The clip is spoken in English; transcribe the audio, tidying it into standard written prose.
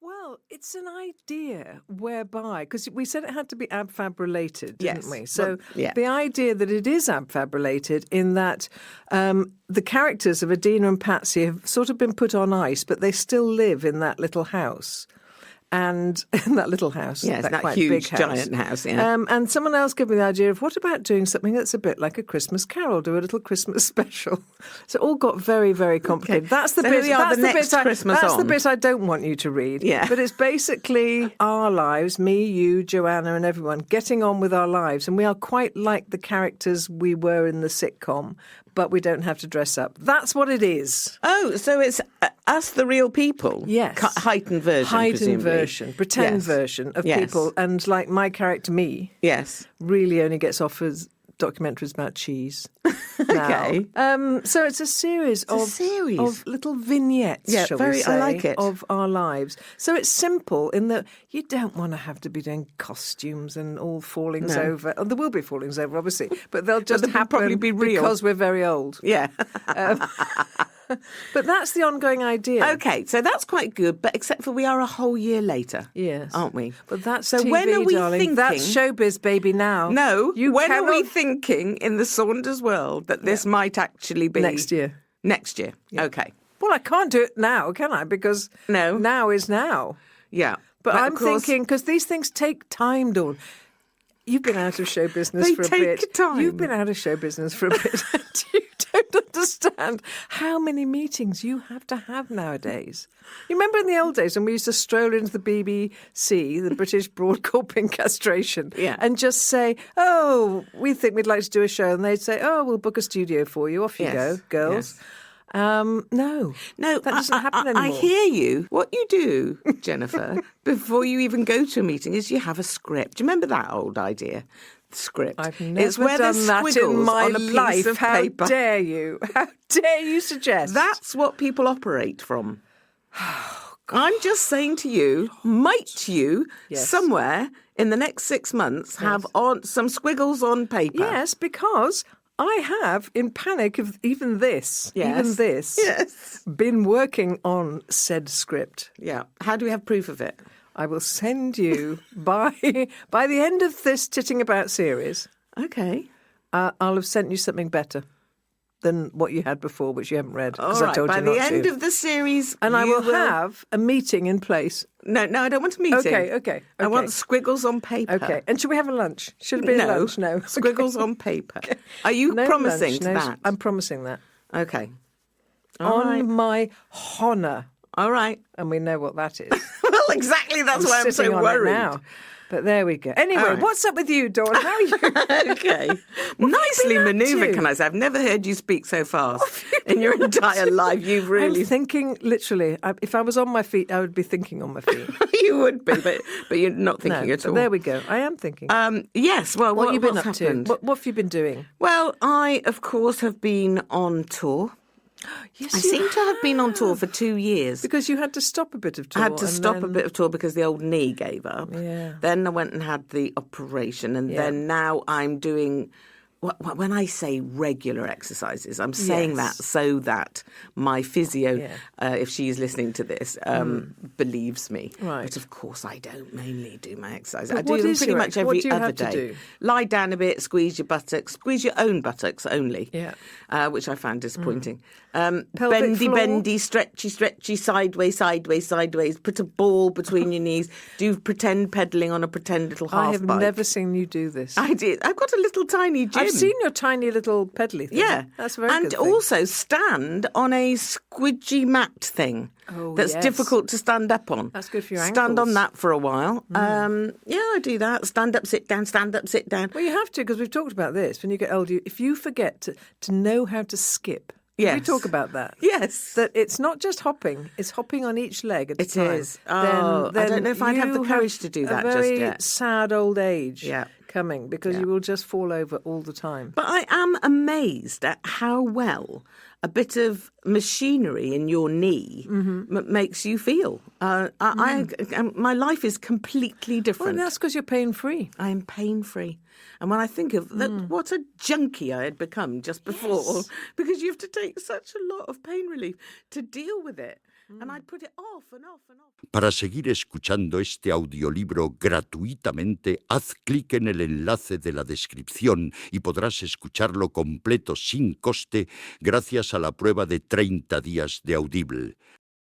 Well, it's an idea whereby, because we said it had to be ab-fab related, didn't Yes. we? So Well, yeah. the idea that it is ab-fab related in that the characters of Adina and Patsy have sort of been put on ice, but they still live in that little house. And in that little house, Yes, that quite huge, big house. giant house, yeah. And someone else gave me the idea of what about doing something that's a bit like a Christmas Carol, do a little Christmas special. So it all got very, very complicated. Okay. That's the So bit. we are That's the the next bit. Christmas That's the on. bit I don't want you to read. Yeah. But it's basically our lives, me, you, Joanna, and everyone getting on with our lives, and we are quite like the characters we were in the sitcom. But we don't have to dress up. That's what it is. Oh, so it's us, the real people? Yes. Heightened version, Heightened presumably. version, pretend version of people. And like my character, me, Yes. really only gets offered documentaries about cheese. Okay. So it's a series of little vignettes, Yeah, shall we say, I like it. of our lives. So it's simple in that you don't want to have to be doing costumes and all fallings over. Oh, there will be fallings over, obviously, but they'll just they'll happen probably be real. because we're very old. Yeah. But that's the ongoing idea. Okay, so that's quite good, but except for we are a whole year later. Yes. Aren't we? But that's So TV, when are we darling. thinking... That's showbiz, baby, now. No, when are we cannot- thinking in the Saunders world that this might actually be... Next year. Next year, okay. Well, I can't do it now, can I? Because No. now is now. Yeah. But of I'm course- thinking, because these things take time, Dawn. You've been out of show business They for a take bit. time. You've been out of show business for a bit. And you don't understand how many meetings you have to have nowadays. You remember in the old days when we used to stroll into the BBC, the British Broadcasting Castration, and just say, oh, we think we'd like to do a show. And they'd say, oh, we'll book a studio for you. Off you go, girls. Yes. No, that doesn't happen anymore. I hear you. What you do, Jennifer, before you even go to a meeting is you have a script. Do you remember that old idea? The script. I've never it's where done there's that in squiggles my on a piece life. of How paper. dare you? How dare you suggest? That's what people operate from. I'm just saying to you, might you somewhere in the next 6 months have on some squiggles on paper? Yes, because I have, in panic of even this, been working on said script. Yeah. How do we have proof of it? I will send you by the end of this Titting About series. Okay. I'll have sent you something better than what you had before, which you haven't read. All Because right. I told By you the not end to. of the series, And I will have a meeting in place. No, I don't want a meeting. Okay. I want squiggles on paper. Okay. And should we have a lunch? Should it be a lunch? No. Squiggles on paper. Are you No promising lunch, to no, that? I'm promising that. Okay. All On right. my honour. All right. And we know what that is. Well, exactly. That's why I'm sitting so on worried. it now. But there we go. Anyway, All right. what's up with you, Dawn? How are you? Okay. Nicely been up manoeuvred, to? can I say? I've never heard you speak so fast in your entire life. You've really... I'm thinking, literally, if I was on my feet, I would be thinking on my feet. You would be, but you're not thinking at but all. there we go. I am thinking. Yes, well, what have you been what's up happened? to? What have you been doing? Well, I, of course, have been on tour. Yes, I you seem to have been on tour for 2 years. Because you had to stop a bit of tour. I had to and stop a then- bit of tour because the old knee gave up. Yeah. Then I went and had the operation, and then now I'm doing... When I say regular exercises, I'm saying that so that my physio, if she's listening to this, believes me. Right. But of course, I don't mainly do my exercises. But I do what them is pretty your much ex- what every do you other have to day. do? Lie down a bit, squeeze your buttocks, squeeze your own buttocks only. Yeah. Which I found disappointing. Pelvic Bendy, floor? bendy, stretchy, sideways. Put a ball between your knees. Do pretend pedaling on a pretend little half I have bike. never seen you do this. I did. I've got a little tiny gym. I've seen your tiny little pedally thing. Yeah. That's a very and good thing. also stand on a squidgy mat thing that's yes. difficult to stand up on. That's good for your Stand ankles. on that for a while. Yeah, I do that. Stand up, sit down, stand up, sit down. Well, you have to, because we've talked about this. When you get older, if you forget to know how to skip, Yes. we talk about that. Yes. That it's not just hopping, it's hopping on each leg at a It time. is. Oh, I don't know if I'd have the you courage to do that just a very yet. sad old age Yeah. coming, because you will just fall over all the time. But I am amazed at how well a bit of machinery in your knee makes you feel. My life is completely Well, different. that's because you're pain-free. I am pain-free. And when I think of that, what a junkie I had become just before, because you have to take such a lot of pain relief to deal with it. And I'd put it off and off and off. Para seguir escuchando este audiolibro gratuitamente, haz clic en el enlace de la descripción y podrás escucharlo completo sin coste gracias a la prueba de 30 días de Audible.